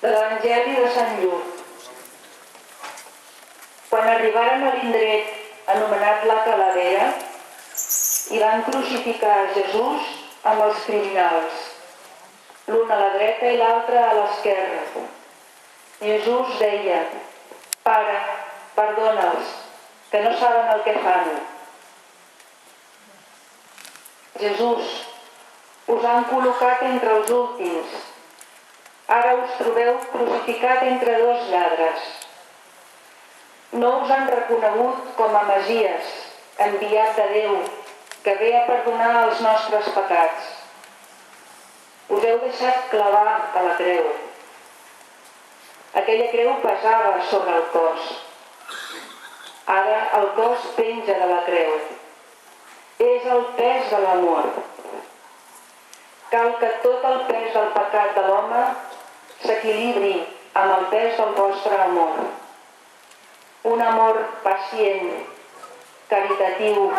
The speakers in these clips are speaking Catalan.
De l'Evangeli de Sant Lluc. Quan arribaren a l'indret anomenat la Calavera, hi van crucificar Jesús amb els criminals, l'un a la dreta i l'altre a l'esquerra. Jesús deia: Pare, perdona'ls, que no saben el que fan. Jesús, us han col·locat entre els últims. Ara us trobeu crucificat entre dos lladres. No us han reconegut com a Messies, enviat de Déu, que ve a perdonar els nostres pecats. Us heu deixat clavar a la creu. Aquella creu pesava sobre el cos. Ara el cos penja de la creu. És el pes de l'amor. Cal que tot el pes del pecat de l'home s'equilibri amb el pes del vostre amor. Un amor pacient, caritatiu,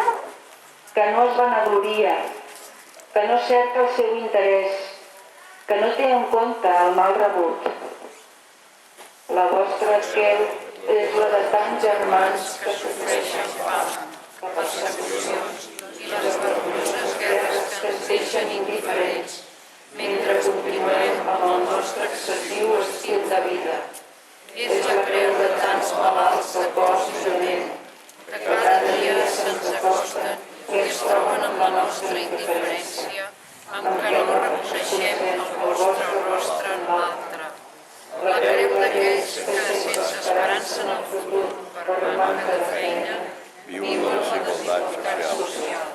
que no es vanagloria, que no cerca el seu interès, que no té en compte el mal rebut. La vostra creu és la de tants germans que sofreixen fam, persecucions i les vergonyoses guerres que ens deixen indiferents, mentre continuem amb el nostre excessiu estil de vida. És la creu de tants malalts de cos i de ment, que cada dia se'ns acosten i es troben amb la nostra indiferència, amb que no reconeixem el vostre rostre en l'altre. La creu d'aquells que, sense esperança en el futur, per manca de feina, viuen la desigualtat social.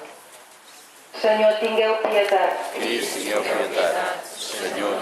Senyor, tingueu pietat. Crist, tingueu pietat. Senyor,